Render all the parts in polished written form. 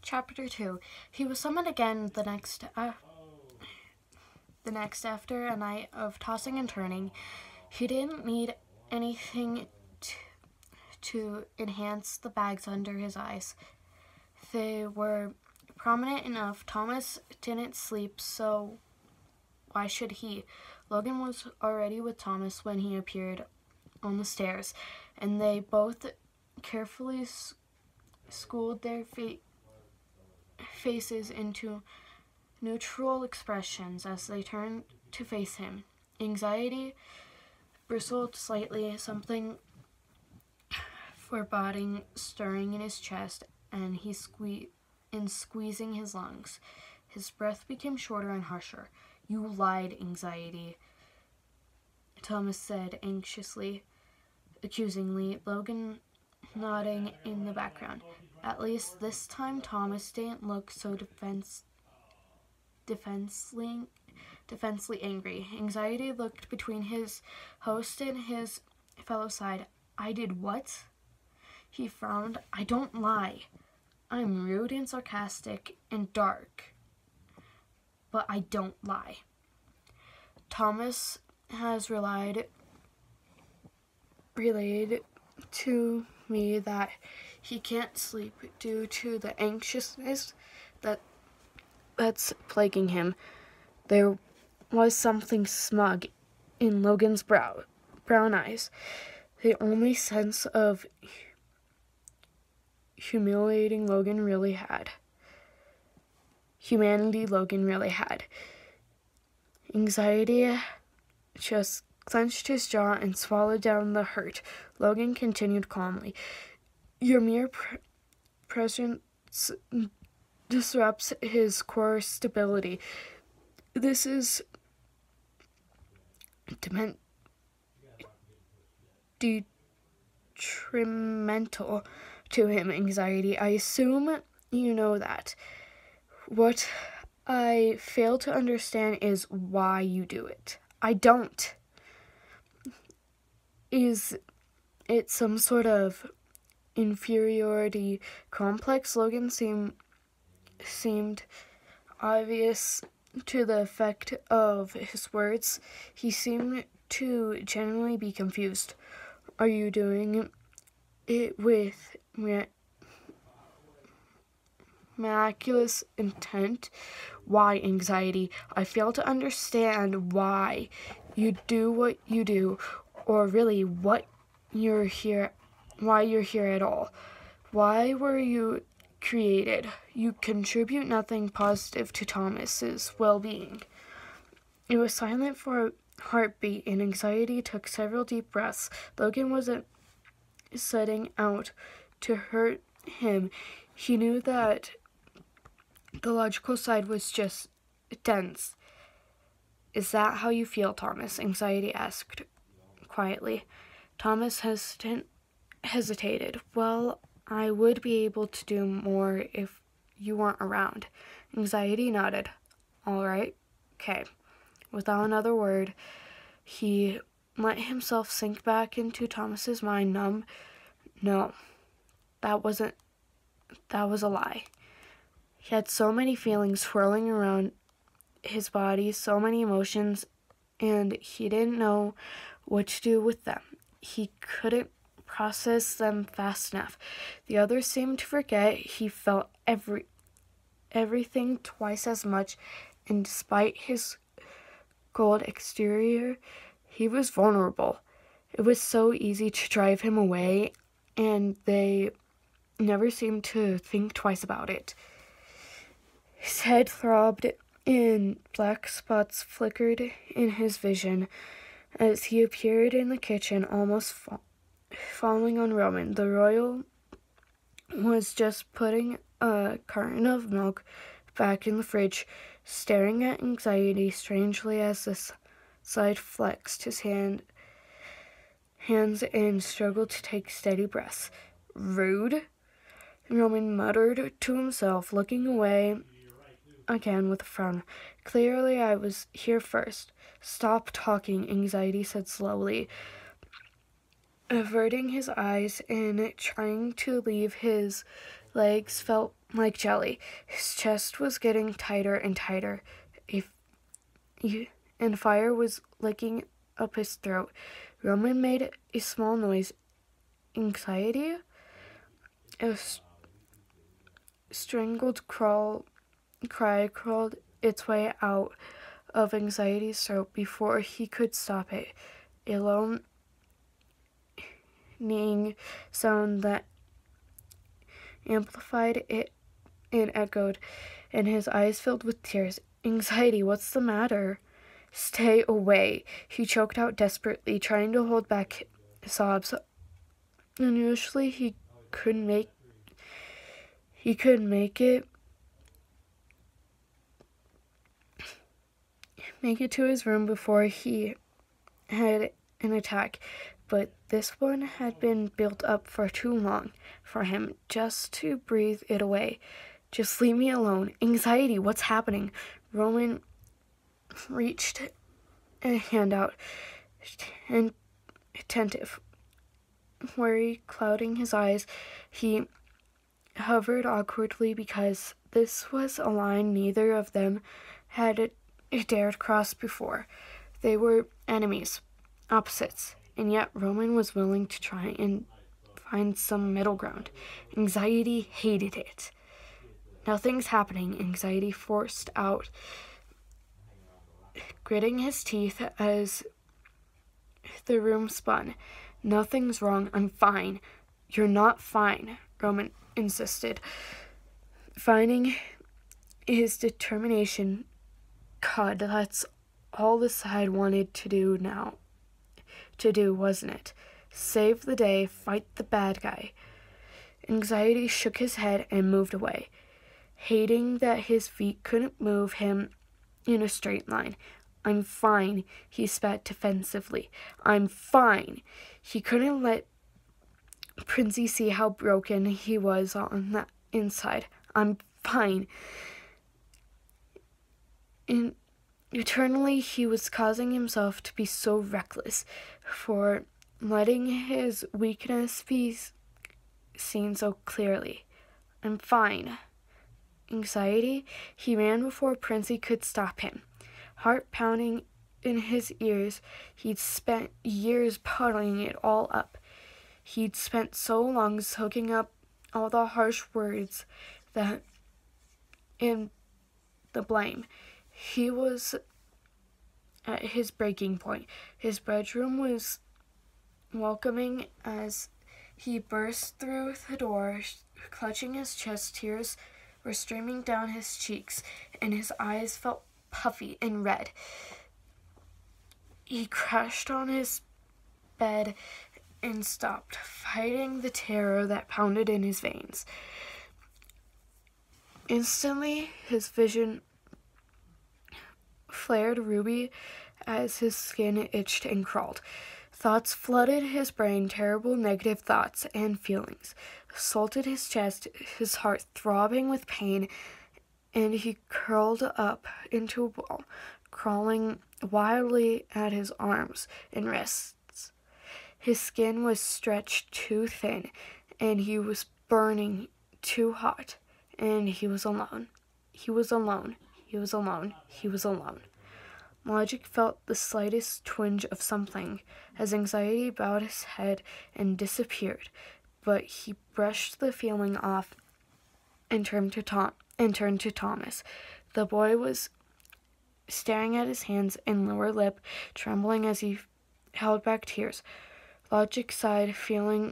Chapter 2. He was summoned again the next after a night of tossing and turning. He didn't need anything to enhance the bags under his eyes. They were prominent enough. Thomas didn't sleep, so why should he? Logan was already with Thomas when he appeared on the stairs, and they both carefully schooled their faces into neutral expressions as they turned to face him. Anxiety bristled slightly, something foreboding stirring in his chest, and squeezing his lungs. His breath became shorter and harsher. "You lied, Anxiety," Thomas said anxiously, accusingly, Logan nodding in the background. At least this time Thomas didn't look so defensively angry. Anxiety looked between his host and his fellow side. "I did what?" He frowned. "I don't lie. I'm rude and sarcastic and dark, but I don't lie. Thomas has relayed to me that he can't sleep due to the anxiousness that's plaguing him." There was something smug in Logan's brown eyes, the only sense of humanity Logan really had. Anxiety just clenched his jaw and swallowed down the hurt. Logan continued calmly. "Your mere presence disrupts his core stability. This is detrimental to him, Anxiety. I assume you know that. What I fail to understand is why you do it." "I don't." "Is it some sort of inferiority complex?" Logan seemed obvious to the effect of his words. He seemed to genuinely be confused. "Are you doing it with miraculous intent?" "Why, Anxiety? I fail to understand why you do what you do, or really why you're here at all. Why were you created? You contribute nothing positive to Thomas's well-being." It was silent for a heartbeat, and Anxiety took several deep breaths. Logan wasn't setting out to hurt him. He knew that the logical side was just dense. "Is that how you feel, Thomas?" Anxiety asked quietly. Thomas hesitated. "Well, I would be able to do more if you weren't around." Anxiety nodded. "All right, okay." Without another word, he let himself sink back into Thomas's mind, numb. "No, that was a lie." He had so many feelings swirling around his body, so many emotions, and he didn't know what to do with them. He couldn't process them fast enough. The others seemed to forget he felt everything twice as much, and despite his cold exterior, he was vulnerable. It was so easy to drive him away, and they never seemed to think twice about it. His head throbbed, and black spots flickered in his vision as he appeared in the kitchen, almost falling on Roman. The Royal was just putting a carton of milk back in the fridge, staring at Anxiety strangely as the side flexed his hands and struggled to take steady breaths. "Rude," Roman muttered to himself, looking away again with a frown. "Clearly I was here first." "Stop talking," Anxiety said slowly, averting his eyes and trying to leave his legs felt like jelly. His chest was getting tighter and tighter, and fire was licking up his throat. Roman made a small noise. Anxiety? A strangled cry crawled its way out of Anxiety's throat before he could stop it. A low kneeing sound that amplified it and echoed, and his eyes filled with tears. Anxiety, what's the matter? Stay away, he choked out desperately, trying to hold back sobs. Unusually, he could make it to his room before he had an attack, but this one had been built up for too long for him just to breathe it away. Just leave me alone. Anxiety, what's happening? Roman reached a hand out, and attentive, worry clouding his eyes. He hovered awkwardly because this was a line neither of them had dared cross before. They were enemies, opposites, and yet Roman was willing to try and find some middle ground. Anxiety hated it. Nothing's happening, Anxiety forced out, gritting his teeth as the room spun. Nothing's wrong, I'm fine. You're not fine, Roman insisted, finding his determination. God, that's all the side wanted to do now. Wasn't it? Save the day, fight the bad guy. Anxiety shook his head and moved away, hating that his feet couldn't move him in a straight line. I'm fine, he spat defensively. I'm fine. He couldn't let Princey see how broken he was on the inside. I'm fine. Eternally, he was causing himself to be so reckless for letting his weakness be seen so clearly. I'm fine. Anxiety, he ran before Princey could stop him. Heart pounding in his ears, he'd spent years puddling it all up. He'd spent so long soaking up all the harsh words that in the blame. He was at his breaking point. His bedroom was welcoming as he burst through the door, clutching his chest. Tears were streaming down his cheeks, and his eyes felt puffy and red. He crashed on his bed and stopped, fighting the terror that pounded in his veins. Instantly, his vision flared ruby as his skin itched and crawled. Thoughts flooded his brain, terrible negative thoughts and feelings assaulted his chest, his heart throbbing with pain, and he curled up into a ball, crawling wildly at his arms and wrists. His skin was stretched too thin, and he was burning too hot, and he was alone. He was alone. He was alone. He was alone. Logic felt the slightest twinge of something as Anxiety bowed his head and disappeared, but he brushed the feeling off and turned to Thomas. The boy was staring at his hands and lower lip, trembling as he held back tears. Logic sighed, feeling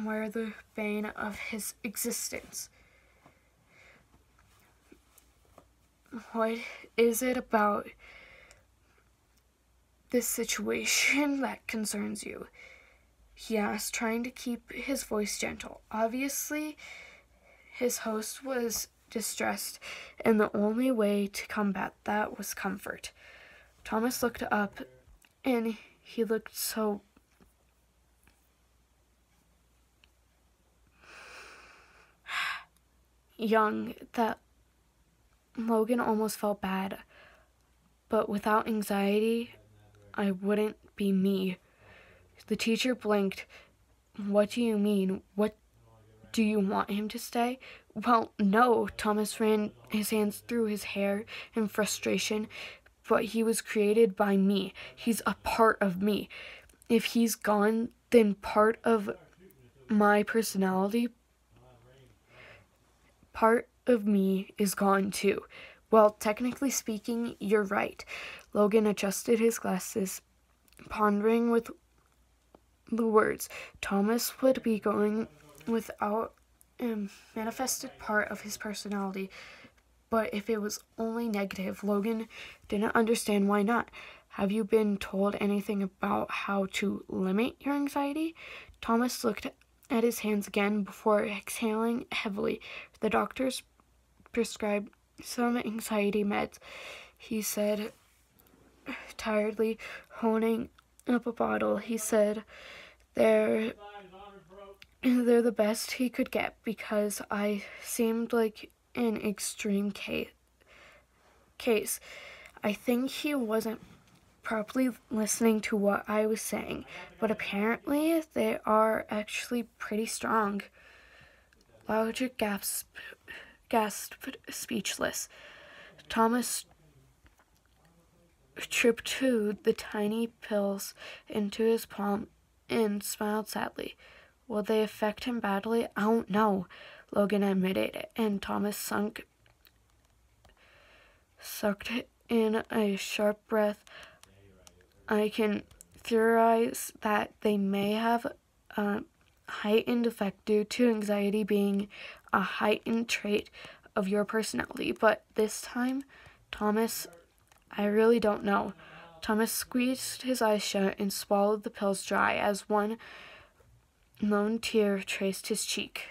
where the bane of his existence. What is it about this situation that concerns you? He asked, trying to keep his voice gentle. Obviously, his host was distressed, and the only way to combat that was comfort. Thomas looked up, and he looked so young that Logan almost felt bad. But without Anxiety, I wouldn't be me. The teacher blinked. What do you mean? What Do you want him to stay? Well, no. Thomas ran his hands through his hair in frustration. But he was created by me. He's a part of me. If he's gone, then part of my personality, part of me is gone too. Well, technically speaking, you're right. Logan adjusted his glasses, pondering with the words. Thomas would be going without a manifested part of his personality. But if it was only negative, Logan didn't understand why not. Have you been told anything about how to limit your anxiety? Thomas looked at his hands again before exhaling heavily. The doctors prescribed some anxiety meds, he said tiredly, holding up a bottle. He said they're the best he could get because I seemed like an extreme case. I think he wasn't properly listening to what I was saying, but apparently they are actually pretty strong. Logic gasped, speechless. Thomas tripped the tiny pills into his palm and smiled sadly. Will they affect him badly? I don't know, Logan admitted, and Thomas sucked in a sharp breath. I can theorize that they may have a heightened effect due to anxiety being a heightened trait of your personality. But this time, Thomas, I really don't know. Thomas squeezed his eyes shut and swallowed the pills dry as one lone tear traced his cheek.